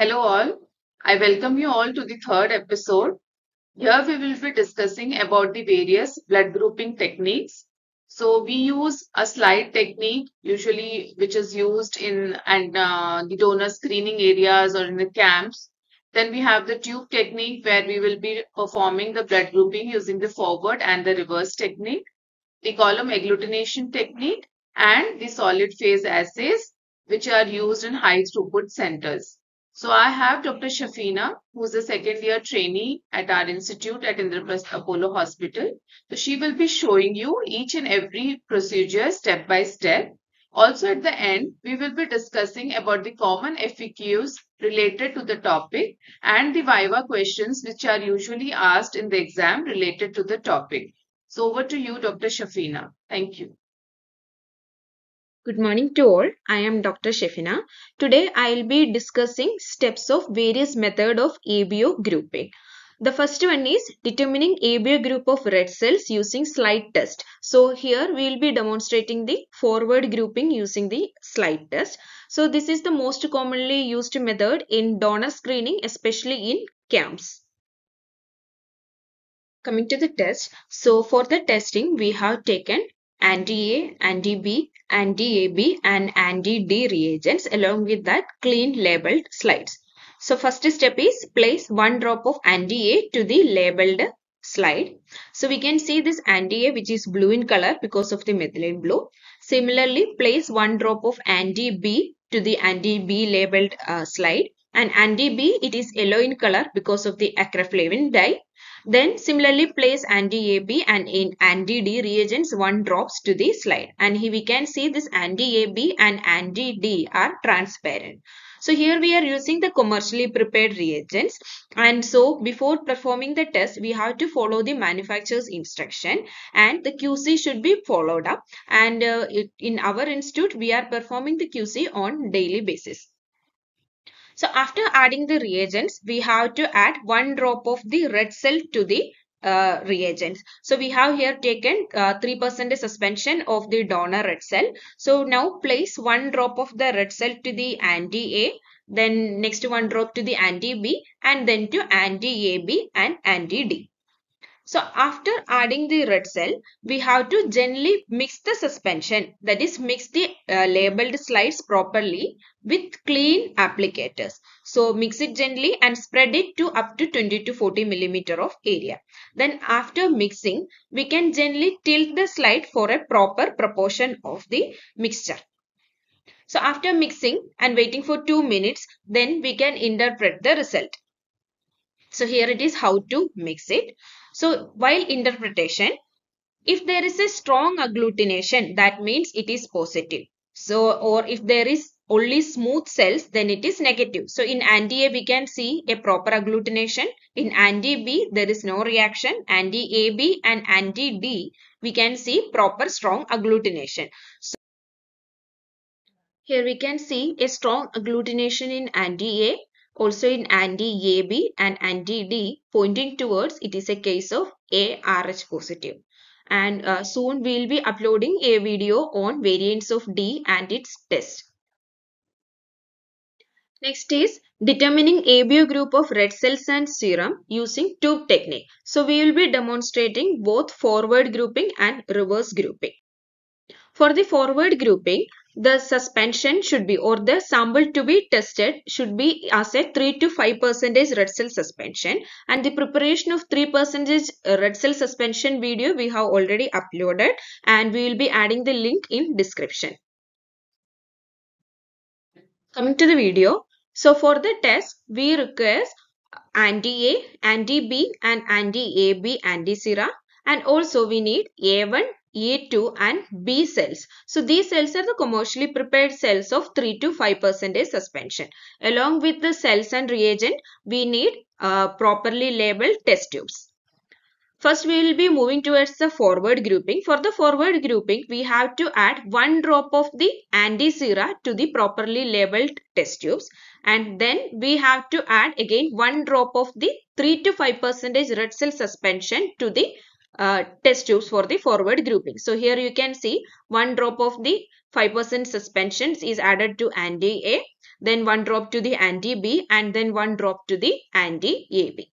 Hello all. I welcome you all to the third episode. Here we will be discussing about the various blood grouping techniques. So we use a slide technique usually which is used in the donor screening areas or in the camps. Then we have the tube technique where we will be performing the blood grouping using the forward and the reverse technique, the column agglutination technique, and the solid phase assays, which are used in high throughput centers. So I have Dr. Shafina, who is a second year trainee at our institute at Indraprastha Apollo Hospital. So she will be showing you each and every procedure step by step. Also at the end, we will be discussing about the common FAQs related to the topic and the Viva questions which are usually asked in the exam related to the topic. So over to you, Dr. Shafina. Thank you. Good morning to all. I am Dr. Shefina. Today I will be discussing steps of various method of ABO grouping. The first one is determining ABO group of red cells using slide test. So here we will be demonstrating the forward grouping using the slide test. So this is the most commonly used method in donor screening, especially in camps. Coming to the test, so for the testing we have taken anti-A, anti-B, anti-AB and anti-D reagents along with that clean labeled slides. So first step is place one drop of anti-A to the labeled slide. So we can see this anti-A which is blue in color because of the methylene blue. Similarly, place one drop of anti-B to the anti-B labeled slide, and anti-B it is yellow in color because of the acrylflavin dye. Then similarly place anti-AB and in anti-D reagents 1 drops to the slide, and here we can see this anti-AB and anti-D are transparent. So here we are using the commercially prepared reagents, and so before performing the test we have to follow the manufacturer's instruction and the QC should be followed up, and in our institute we are performing the QC on daily basis. So after adding the reagents, we have to add 1 drop of the red cell to the reagents. So we have here taken 3% suspension of the donor red cell. So now place 1 drop of the red cell to the anti-A, then next 1 drop to the anti-B, and then to anti-AB and anti-D. So after adding the red cell, we have to gently mix the suspension, that is mix the labeled slides properly with clean applicators. So mix it gently and spread it to up to 20 to 40 millimeter of area. Then after mixing, we can gently tilt the slide for a proper proportion of the mixture. So after mixing and waiting for 2 minutes, then we can interpret the result. So here it is how to mix it. So while interpretation, if there is a strong agglutination, that means it is positive. So, or if there is only smooth cells, then it is negative. So in anti-A we can see a proper agglutination. In anti-B there is no reaction. Anti-AB and anti-D we can see proper strong agglutination. So here we can see a strong agglutination in anti-A, also in anti-AB and anti-D, pointing towards it is a case of ARH positive. And soon we will be uploading a video on variants of D and its test. Next is determining ABO group of red cells and serum using tube technique. So we will be demonstrating both forward grouping and reverse grouping. For the forward grouping, the suspension should be, or the sample to be tested should be as a 3 to 5% red cell suspension, and the preparation of 3% red cell suspension video we have already uploaded, and we will be adding the link in description. Coming to the video, so for the test we require anti-A, anti-B and anti-AB anti-sera, and also we need A1, A2 and B cells. So these cells are the commercially prepared cells of 3 to 5% suspension. Along with the cells and reagent, we need properly labeled test tubes. First, we will be moving towards the forward grouping. For the forward grouping, we have to add 1 drop of the anti-sera to the properly labeled test tubes. And then we have to add again 1 drop of the 3 to 5% red cell suspension to the test tubes for the forward grouping. So here you can see 1 drop of the 5% suspensions is added to anti-A. then 1 drop to the anti-B, and then 1 drop to the anti-AB.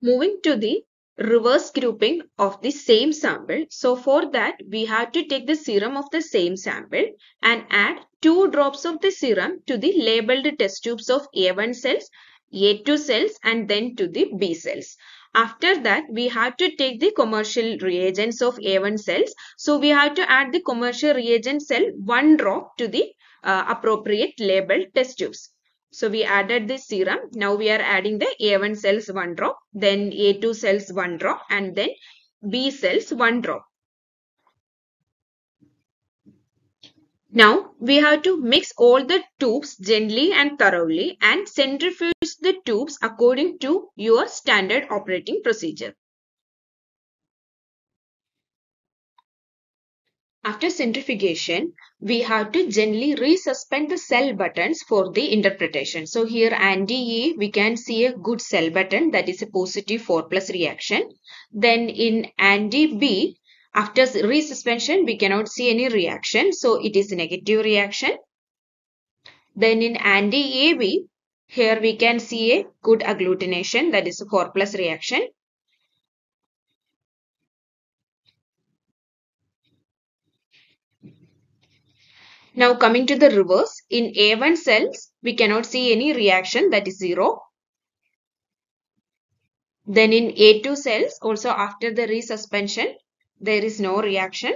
Moving to the reverse grouping of the same sample. So for that, we have to take the serum of the same sample and add 2 drops of the serum to the labeled test tubes of A1 cells, A2 cells, and then to the B cells. After that, we have to take the commercial reagents of A1 cells. So we have to add the commercial reagent cell 1 drop to the appropriate labeled test tubes. So we added this serum. Now we are adding the A1 cells 1 drop, then A2 cells 1 drop, and then B cells 1 drop. Now we have to mix all the tubes gently and thoroughly and centrifuge the tubes according to your standard operating procedure. After centrifugation, we have to gently resuspend the cell buttons for the interpretation. So here anti-A, we can see a good cell button, that is a positive 4+ reaction. Then in anti-B, after resuspension, we cannot see any reaction. So it is a negative reaction. Then in anti-AB, here we can see a good agglutination, that is a 4+ reaction. Now coming to the reverse, in A1 cells, we cannot see any reaction, that is 0. Then in A2 cells, also after the resuspension, there is no reaction.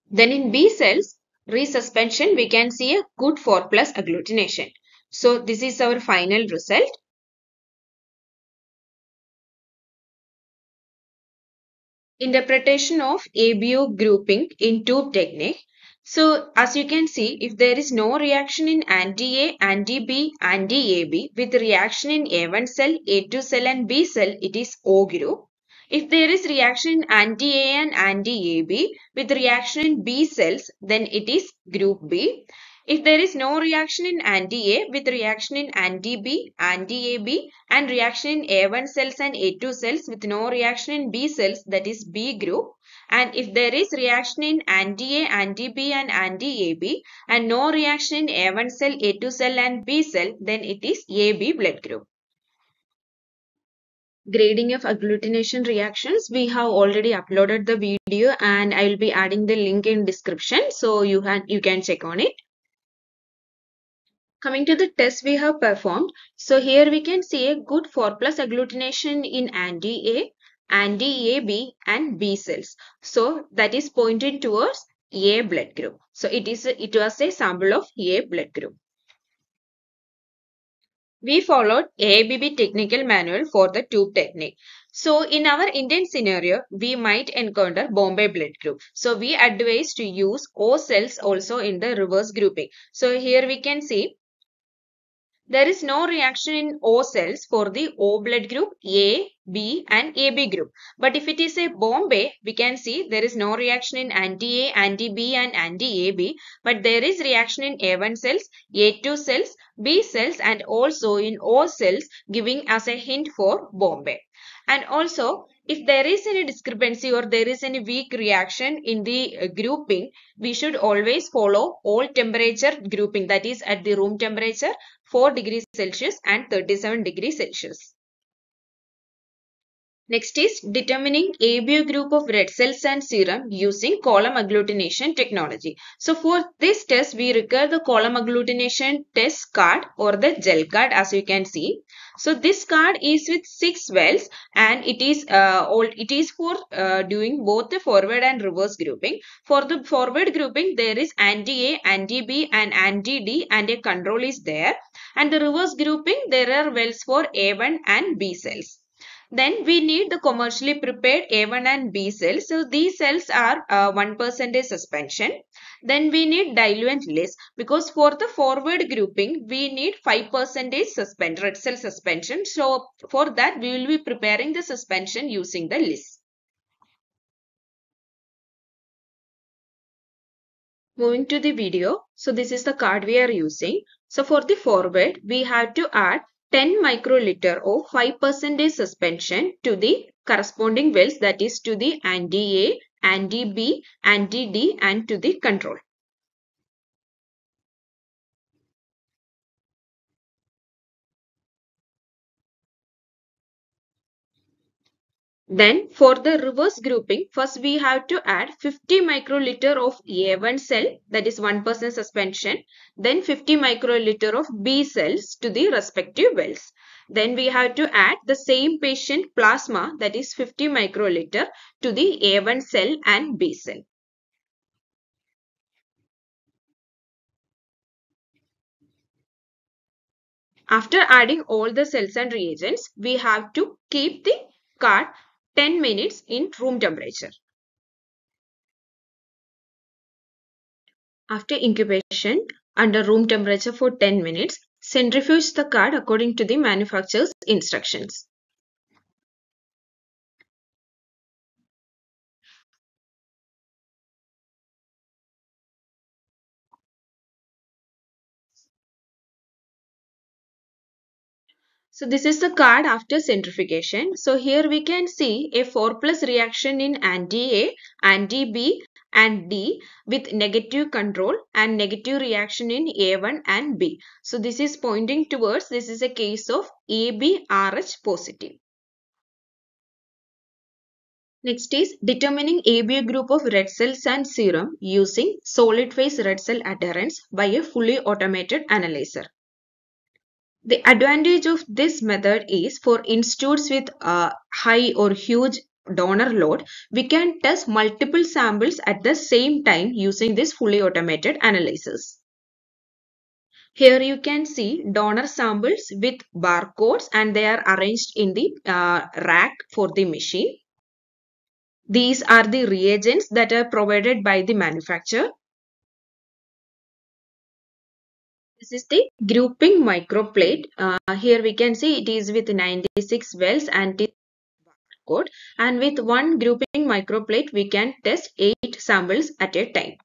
Then in B cells, resuspension, we can see a good 4+ agglutination. So this is our final result. Interpretation of ABO grouping in tube technique. So as you can see, if there is no reaction in anti-A, anti-B, anti-AB with reaction in A1 cell, A2 cell and B cell, it is O group. If there is reaction in anti-A and anti-AB with reaction in B cells, then it is group B. If there is no reaction in anti-A with reaction in anti-B, anti-AB and reaction in A1 cells and A2 cells with no reaction in B cells, that is B group. And if there is reaction in anti-A, anti-B and anti-AB and no reaction in A1 cell, A2 cell and B cell, then it is AB blood group. Grading of agglutination reactions, we have already uploaded the video and I will be adding the link in description, so you can check on it. Coming to the test we have performed, so here we can see a good 4+ agglutination in anti-A, anti-AB and B cells. So that is pointing towards A blood group. So it was a sample of A blood group. We followed ABB technical manual for the tube technique. So in our Indian scenario, we might encounter Bombay blood group. So we advise to use O cells also in the reverse grouping. So here we can see there is no reaction in O cells for the O blood group, A, B and AB group. But if it is a Bombay, we can see there is no reaction in anti-A, anti-B and anti-AB. But there is reaction in A1 cells, A2 cells, B cells and also in O cells, giving us a hint for Bombay. And also, if there is any discrepancy or there is any weak reaction in the grouping, we should always follow all temperature grouping, that is at the room temperature 4 degrees Celsius and 37 degrees Celsius. Next is determining ABO group of red cells and serum using column agglutination technology. So for this test, we require the column agglutination test card or the gel card, as you can see. So this card is with 6 wells and it is for doing both the forward and reverse grouping. For the forward grouping, there is anti-A, anti-B and anti-D and a control is there. And the reverse grouping, there are wells for A1 and B cells. Then we need the commercially prepared A1 and B cells. So these cells are 1% suspension. Then we need diluent list because for the forward grouping we need 5% red cell suspension. So for that we will be preparing the suspension using the list. Moving to the video. So this is the card we are using. So for the forward we have to add 10 microliter of 5% suspension to the corresponding wells, that is to the anti-A, anti-B, anti-D and to the control. Then for the reverse grouping, first we have to add 50 microliter of A1 cell, that is 1% suspension, then 50 microliter of B cells to the respective wells. Then we have to add the same patient plasma, that is 50 microliter to the A1 cell and B cell. After adding all the cells and reagents, we have to keep the card 10 minutes in room temperature. After incubation under room temperature for 10 minutes, centrifuge the card according to the manufacturer's instructions. So this is the card after centrifugation. So here we can see a 4+ reaction in anti-A, anti-B and D with negative control and negative reaction in A1 and B. So this is pointing towards this is a case of ABRH positive. Next is determining ABO group of red cells and serum using solid phase red cell adherence by a fully automated analyzer. The advantage of this method is for institutes with a high or huge donor load, we can test multiple samples at the same time using this fully automated analyzers. Here you can see donor samples with barcodes and they are arranged in the rack for the machine. These are the reagents that are provided by the manufacturer. This is the grouping microplate. Here we can see it is with 96 wells and code, and with one grouping microplate we can test 8 samples at a time.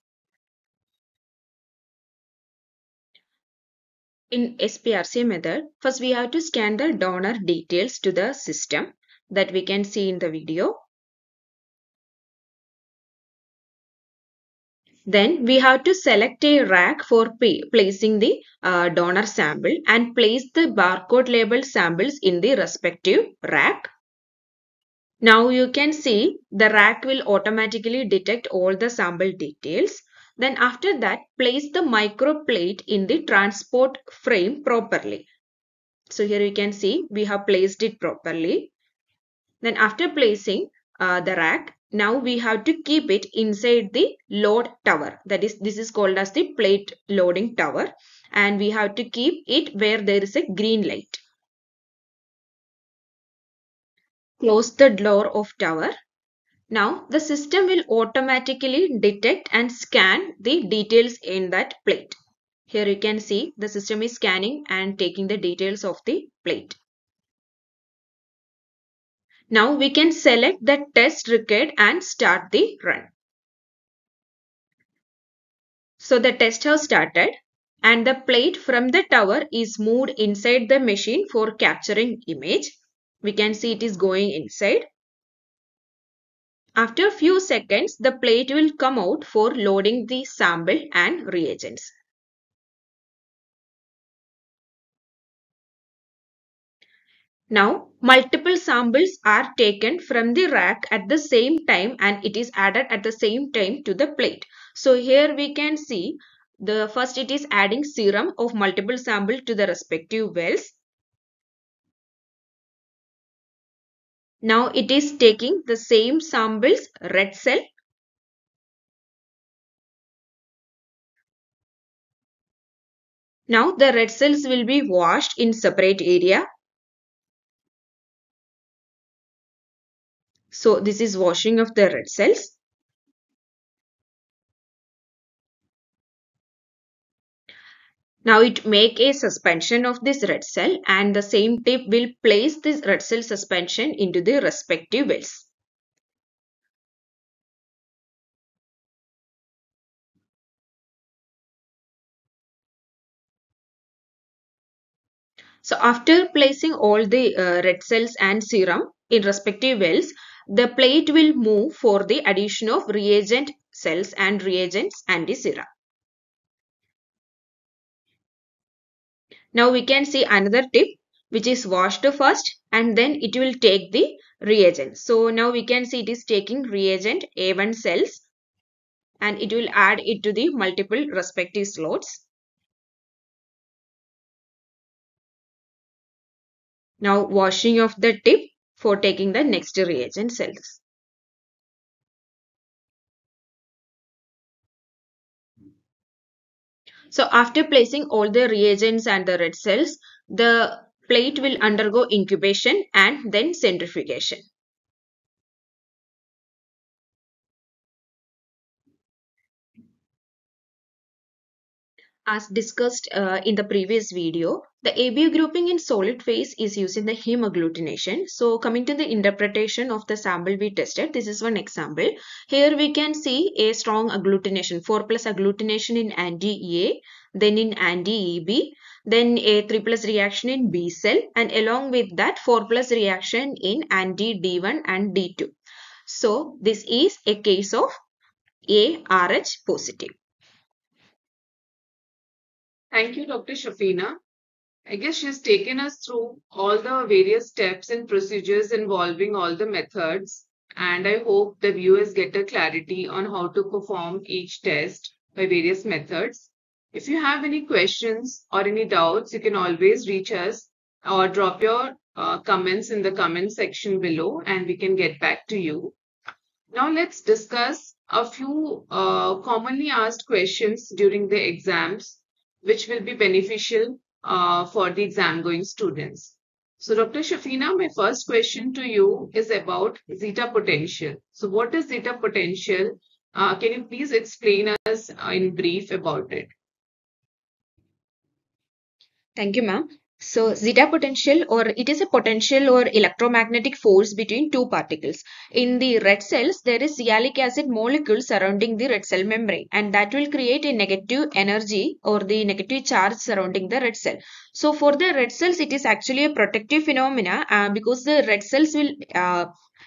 In SPRC method, first we have to scan the donor details to the system that we can see in the video. Then we have to select a rack for placing the donor sample and place the barcode labeled samples in the respective rack. Now you can see the rack will automatically detect all the sample details. Then after that, place the microplate in the transport frame properly. So here you can see we have placed it properly. Then after placing the rack, now we have to keep it inside the load tower. That is, this is called as the plate loading tower. And we have to keep it where there is a green light. Close the door of tower. Now the system will automatically detect and scan the details in that plate. Here you can see the system is scanning and taking the details of the plate. Now we can select the test required and start the run. So the test has started and the plate from the tower is moved inside the machine for capturing image. We can see it is going inside. After a few seconds, the plate will come out for loading the sample and reagents. Now, multiple samples are taken from the rack at the same time and it is added at the same time to the plate. So here we can see the first it is adding serum of multiple samples to the respective wells. Now it is taking the same samples red cell. Now the red cells will be washed in separate area. So this is washing of the red cells. Now it make a suspension of this red cell and the same tip will place this red cell suspension into the respective wells. So after placing all the red cells and serum in respective wells, the plate will move for the addition of reagent cells and reagents and the serum. Now we can see another tip, which is washed first and then it will take the reagent. So now we can see it is taking reagent A1 cells and it will add it to the multiple respective slots. Now washing of the tip for taking the next reagent cells. So after placing all the reagents and the red cells, the plate will undergo incubation and then centrifugation. As discussed in the previous video, the ABO grouping in solid phase is using the heme agglutination. So coming to the interpretation of the sample we tested, this is one example. Here we can see a strong agglutination, 4 plus agglutination in anti-A, then in anti-EB, then a 3 plus reaction in B cell, and along with that 4 plus reaction in anti-D1 and D2. So this is a case of ARH positive. Thank you, Dr. Shafina. I guess she's taken us through all the various steps and procedures involving all the methods, and I hope the viewers get a clarity on how to perform each test by various methods. If you have any questions or any doubts, you can always reach us or drop your comments in the comment section below, and we can get back to you. Now, let's discuss a few commonly asked questions during the exams, which will be beneficial for the exam going students. So, Dr. Shafina, my first question to you is about zeta potential. So, what is zeta potential? Can you please explain us in brief about it? Thank you, ma'am. So, zeta potential, or it is a potential or electromagnetic force between two particles. In the red cells, there is sialic acid molecule surrounding the red cell membrane, and that will create a negative energy or the negative charge surrounding the red cell. So, for the red cells, it is actually a protective phenomena because the red cells will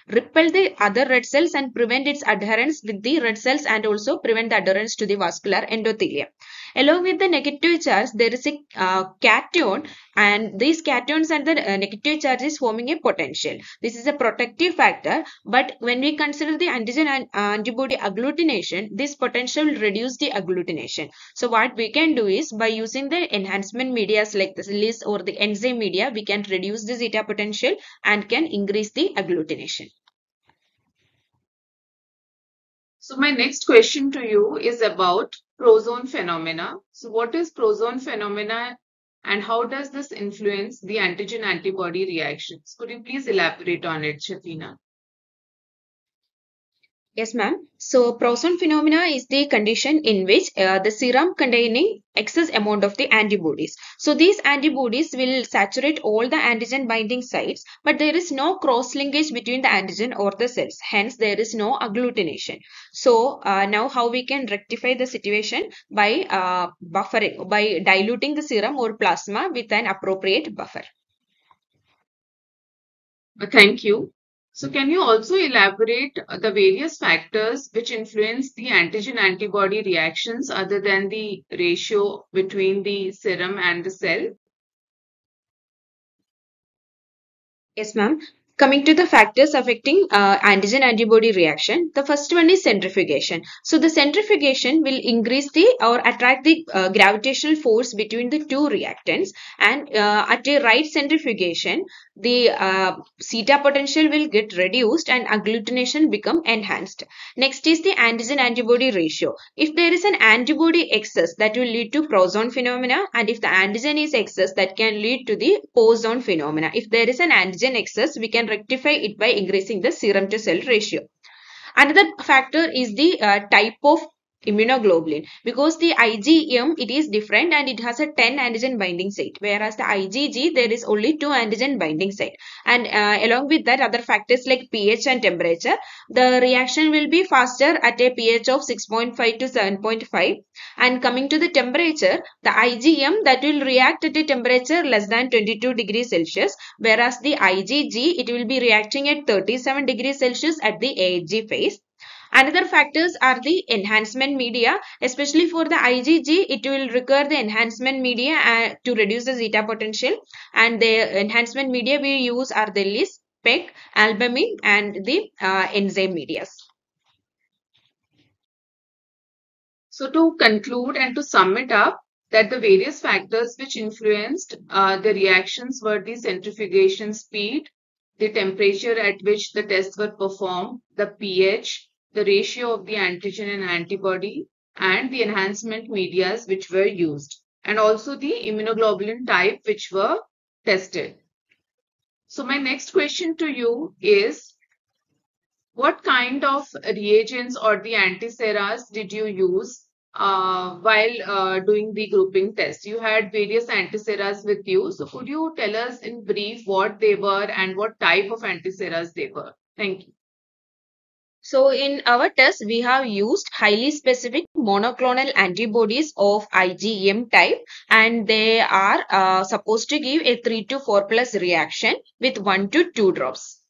repel the other red cells and prevent its adherence with the red cells and also prevent the adherence to the vascular endothelium. Along with the negative charge, there is a cation, and these cations and the negative charge is forming a potential. This is a protective factor, but when we consider the antigen and antibody agglutination, this potential will reduce the agglutination. So what we can do is, by using the enhancement medias like the LIS or the enzyme media, we can reduce the zeta potential and can increase the agglutination. So my next question to you is about prozone phenomena. So what is prozone phenomena and how does this influence the antigen antibody reactions? Could you please elaborate on it, Shafina? Yes, ma'am. So, prozone phenomena is the condition in which the serum containing excess amount of the antibodies. So, these antibodies will saturate all the antigen binding sites, but there is no cross linkage between the antigen or the cells. Hence, there is no agglutination. So, now how we can rectify the situation by buffering, by diluting the serum or plasma with an appropriate buffer. Thank you. So can you also elaborate the various factors which influence the antigen antibody reactions other than the ratio between the serum and the cell? Yes, ma'am. Coming to the factors affecting antigen antibody reaction, the first one is centrifugation. So the centrifugation will increase the or attract the gravitational force between the two reactants, and at a right centrifugation, the zeta potential will get reduced and agglutination become enhanced. Next is the antigen antibody ratio. If there is an antibody excess, that will lead to prozone phenomena, and if the antigen is excess, that can lead to the pozone phenomena. If there is an antigen excess, we can rectify it by increasing the serum to cell ratio. Another factor is the type of immunoglobulin, because the IgM it is different and it has a 10 antigen binding site, whereas the IgG there is only 2 antigen binding site. And along with that, other factors like pH and temperature, the reaction will be faster at a pH of 6.5 to 7.5. And coming to the temperature, the IgM that will react at a temperature less than 22 degrees Celsius, whereas the IgG it will be reacting at 37 degrees Celsius at the AHG phase. Another factors are the enhancement media, especially for the IgG, it will require the enhancement media to reduce the zeta potential. And the enhancement media we use are the lys, PEG, albumin, and the enzyme medias. So to conclude and to sum it up, that the various factors which influenced the reactions were the centrifugation speed, the temperature at which the tests were performed, the pH, the ratio of the antigen and antibody, and the enhancement medias which were used, and also the immunoglobulin type which were tested. So my next question to you is, what kind of reagents or the antiseras did you use while doing the grouping test? You had various antiseras with you. So could you tell us in brief what they were and what type of antiseras they were? Thank you. So in our test, we have used highly specific monoclonal antibodies of IgM type, and they are supposed to give a 3 to 4 plus reaction with 1 to 2 drops.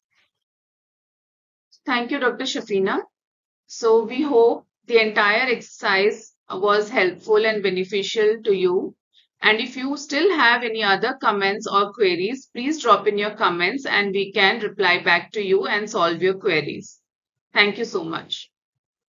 Thank you, Dr. Shafina. So we hope the entire exercise was helpful and beneficial to you. And if you still have any other comments or queries, please drop in your comments and we can reply back to you and solve your queries. Thank you so much.